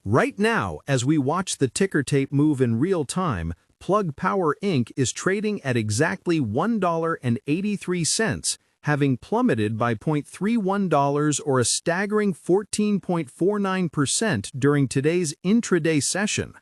Right now, as we watch the ticker tape move in real time, Plug Power Inc. is trading at exactly $1.83, having plummeted by $0.31 or a staggering 14.49% during today's intraday session.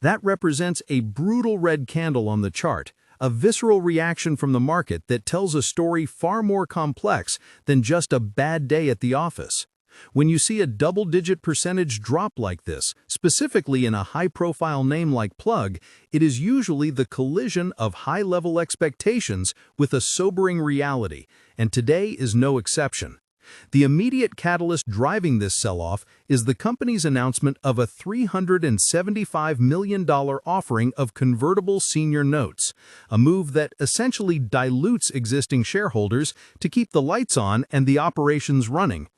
That represents a brutal red candle on the chart, a visceral reaction from the market that tells a story far more complex than just a bad day at the office. When you see a double-digit percentage drop like this, specifically in a high-profile name like Plug, it is usually the collision of high-level expectations with a sobering reality, and today is no exception. The immediate catalyst driving this sell-off is the company's announcement of a $375 million offering of convertible senior notes, a move that essentially dilutes existing shareholders to keep the lights on and the operations running.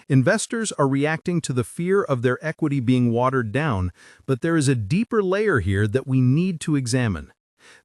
Investors are reacting to the fear of their equity being watered down, but there is a deeper layer here that we need to examine.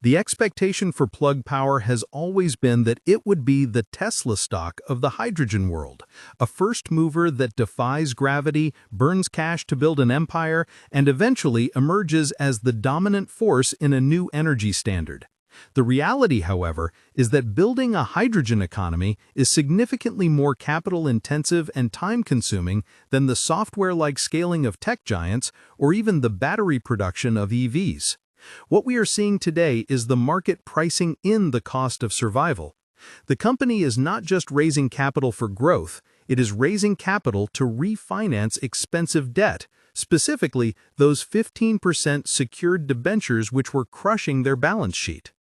The expectation for Plug Power has always been that it would be the Tesla stock of the hydrogen world, a first mover that defies gravity, burns cash to build an empire, and eventually emerges as the dominant force in a new energy standard. The reality, however, is that building a hydrogen economy is significantly more capital-intensive and time-consuming than the software-like scaling of tech giants or even the battery production of EVs. What we are seeing today is the market pricing in the cost of survival. The company is not just raising capital for growth, it is raising capital to refinance expensive debt, specifically those 15% secured debentures which were crushing their balance sheet.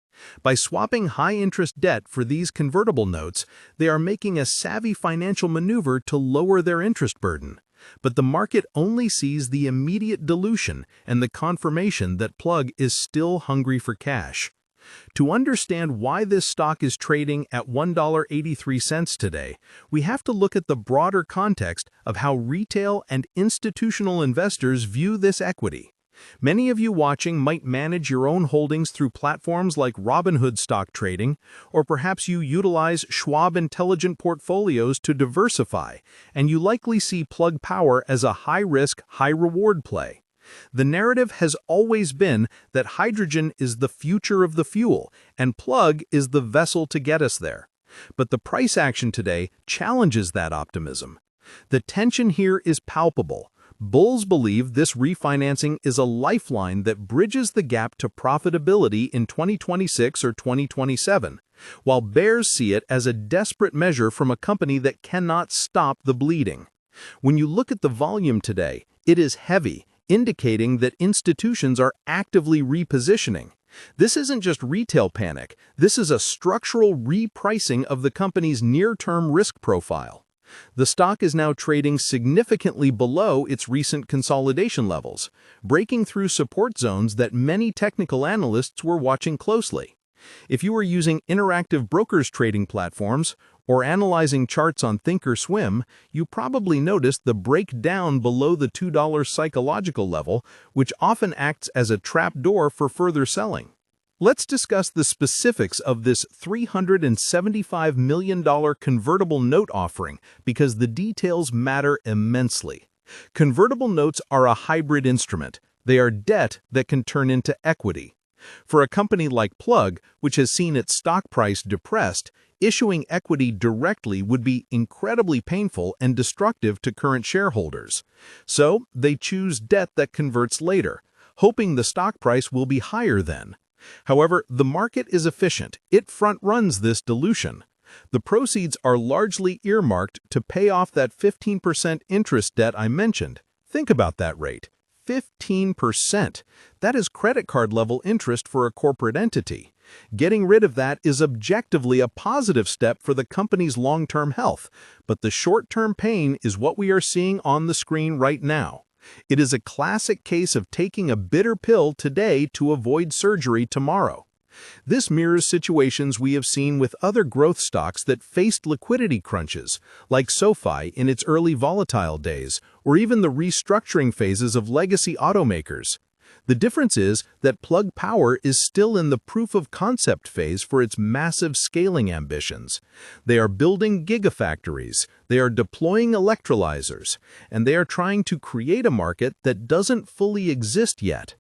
By swapping high-interest debt for these convertible notes, they are making a savvy financial maneuver to lower their interest burden. But the market only sees the immediate dilution and the confirmation that Plug is still hungry for cash. To understand why this stock is trading at $1.83 today, we have to look at the broader context of how retail and institutional investors view this equity. Many of you watching might manage your own holdings through platforms like Robinhood stock trading, or perhaps you utilize Schwab Intelligent Portfolios to diversify, and you likely see Plug Power as a high-risk, high-reward play. The narrative has always been that hydrogen is the future of the fuel, and Plug is the vessel to get us there. But the price action today challenges that optimism. The tension here is palpable. Bulls believe this refinancing is a lifeline that bridges the gap to profitability in 2026 or 2027, while bears see it as a desperate measure from a company that cannot stop the bleeding. When you look at the volume today, it is heavy, indicating that institutions are actively repositioning. This isn't just retail panic, this is a structural repricing of the company's near-term risk profile. The stock is now trading significantly below its recent consolidation levels, breaking through support zones that many technical analysts were watching closely. If you are using interactive brokers trading platforms or analyzing charts on Thinkorswim, you probably noticed the breakdown below the $2 psychological level, which often acts as a trapdoor for further selling. Let's discuss the specifics of this $375 million convertible note offering because the details matter immensely. Convertible notes are a hybrid instrument. They are debt that can turn into equity. For a company like Plug, which has seen its stock price depressed, issuing equity directly would be incredibly painful and destructive to current shareholders. So, they choose debt that converts later, hoping the stock price will be higher then. However, the market is efficient. It front-runs this dilution. The proceeds are largely earmarked to pay off that 15% interest debt I mentioned. Think about that rate. 15%. That is credit card-level interest for a corporate entity. Getting rid of that is objectively a positive step for the company's long-term health, but the short-term pain is what we are seeing on the screen right now. It is a classic case of taking a bitter pill today to avoid surgery tomorrow. This mirrors situations we have seen with other growth stocks that faced liquidity crunches, like SoFi in its early volatile days, or even the restructuring phases of legacy automakers. The difference is that Plug Power is still in the proof-of-concept phase for its massive scaling ambitions. They are building gigafactories, they are deploying electrolyzers, and they are trying to create a market that doesn't fully exist yet.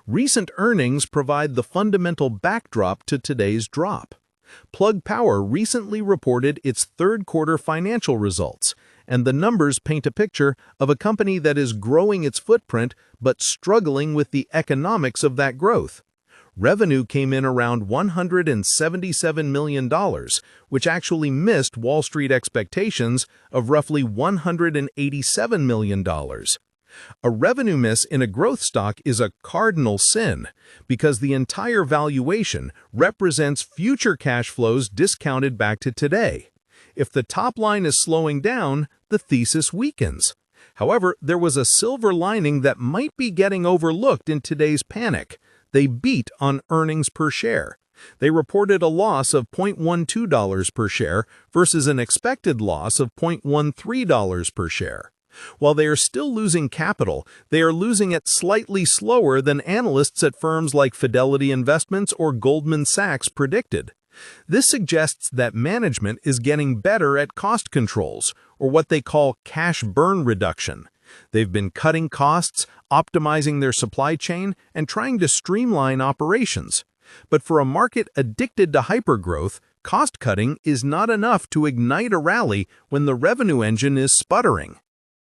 Recent earnings provide the fundamental backdrop to today's drop. Plug Power recently reported its third-quarter financial results, and the numbers paint a picture of a company that is growing its footprint but struggling with the economics of that growth. Revenue came in around $177 million, which actually missed Wall Street expectations of roughly $187 million. A revenue miss in a growth stock is a cardinal sin because the entire valuation represents future cash flows discounted back to today. If the top line is slowing down, the thesis weakens. However, there was a silver lining that might be getting overlooked in today's panic. They beat on earnings per share. They reported a loss of $0.12 per share versus an expected loss of $0.13 per share. While they are still losing capital, they are losing it slightly slower than analysts at firms like Fidelity Investments or Goldman Sachs predicted. This suggests that management is getting better at cost controls, or what they call cash burn reduction. They've been cutting costs, optimizing their supply chain, and trying to streamline operations. But for a market addicted to hypergrowth, cost-cutting is not enough to ignite a rally when the revenue engine is sputtering.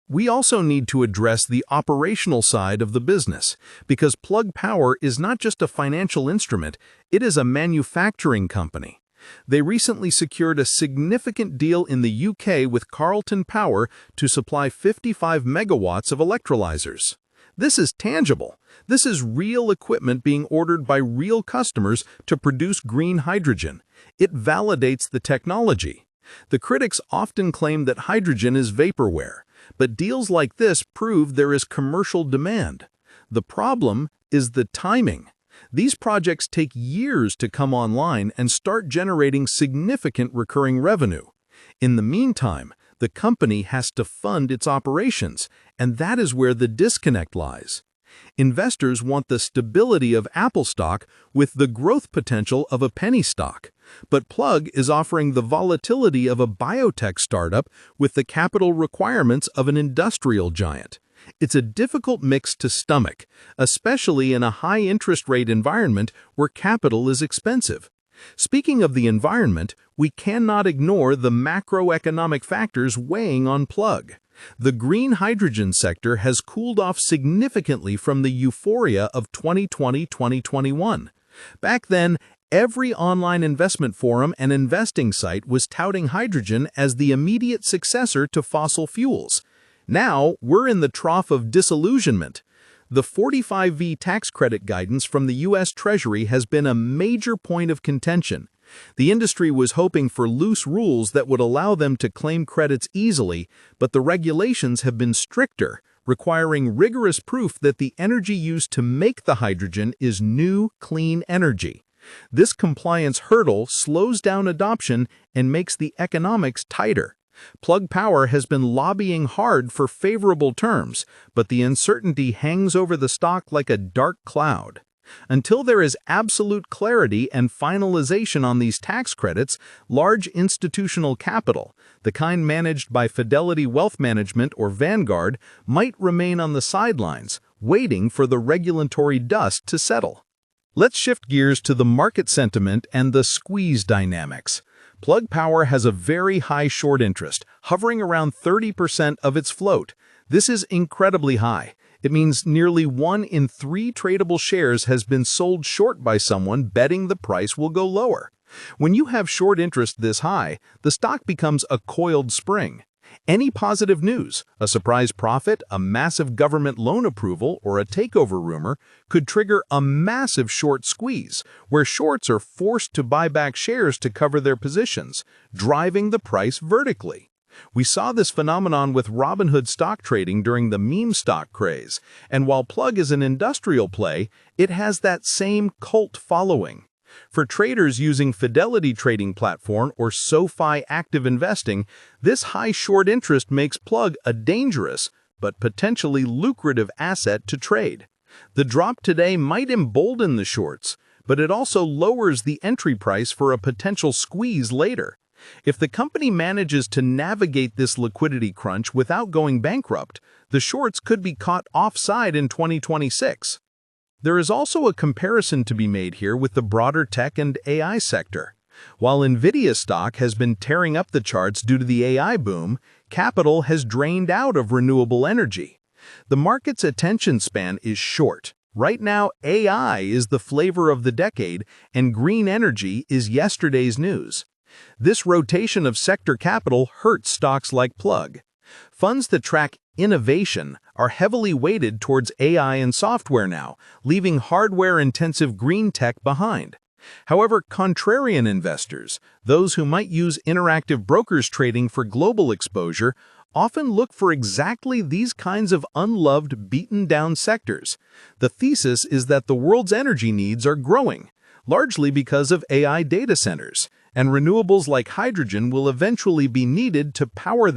We also need to address the operational side of the business, because Plug Power is not just a financial instrument, it is a manufacturing company. They recently secured a significant deal in the UK with Carlton Power to supply 55 megawatts of electrolyzers. This is tangible. This is real equipment being ordered by real customers to produce green hydrogen. It validates the technology. The critics often claim that hydrogen is vaporware, but deals like this prove there is commercial demand. The problem is the timing. These projects take years to come online and start generating significant recurring revenue. In the meantime, the company has to fund its operations, and that is where the disconnect lies. Investors want the stability of Apple stock with the growth potential of a penny stock, but Plug is offering the volatility of a biotech startup with the capital requirements of an industrial giant. It's a difficult mix to stomach, especially in a high-interest rate environment where capital is expensive. Speaking of the environment, we cannot ignore the macroeconomic factors weighing on Plug. The green hydrogen sector has cooled off significantly from the euphoria of 2020-2021. Back then, every online investment forum and investing site was touting hydrogen as the immediate successor to fossil fuels. Now, we're in the trough of disillusionment. The 45V tax credit guidance from the U.S. Treasury has been a major point of contention. The industry was hoping for loose rules that would allow them to claim credits easily, but the regulations have been stricter, requiring rigorous proof that the energy used to make the hydrogen is new, clean energy. This compliance hurdle slows down adoption and makes the economics tighter. Plug Power has been lobbying hard for favorable terms, but the uncertainty hangs over the stock like a dark cloud. Until there is absolute clarity and finalization on these tax credits, large institutional capital, the kind managed by Fidelity Wealth Management or Vanguard, might remain on the sidelines, waiting for the regulatory dust to settle. Let's shift gears to the market sentiment and the squeeze dynamics. Plug Power has a very high short interest, hovering around 30% of its float. This is incredibly high. It means nearly 1 in 3 tradable shares has been sold short by someone betting the price will go lower. When you have short interest this high, the stock becomes a coiled spring. Any positive news, a surprise profit, a massive government loan approval, or a takeover rumor could trigger a massive short squeeze, where shorts are forced to buy back shares to cover their positions, driving the price vertically. We saw this phenomenon with Robinhood stock trading during the meme stock craze, and while Plug is an industrial play, it has that same cult following. For traders using Fidelity Trading Platform or SoFi Active Investing, this high short interest makes Plug a dangerous but potentially lucrative asset to trade. The drop today might embolden the shorts, but it also lowers the entry price for a potential squeeze later. If the company manages to navigate this liquidity crunch without going bankrupt, the shorts could be caught offside in 2026. There is also a comparison to be made here with the broader tech and AI sector. While Nvidia stock has been tearing up the charts due to the AI boom, capital has drained out of renewable energy. The market's attention span is short. Right now, AI is the flavor of the decade, and green energy is yesterday's news. This rotation of sector capital hurts stocks like Plug. Funds that track innovation are heavily weighted towards AI and software now, leaving hardware-intensive green tech behind. However, contrarian investors, those who might use interactive brokers trading for global exposure, often look for exactly these kinds of unloved, beaten-down sectors. The thesis is that the world's energy needs are growing, largely because of AI data centers, and renewables like hydrogen will eventually be needed to power them.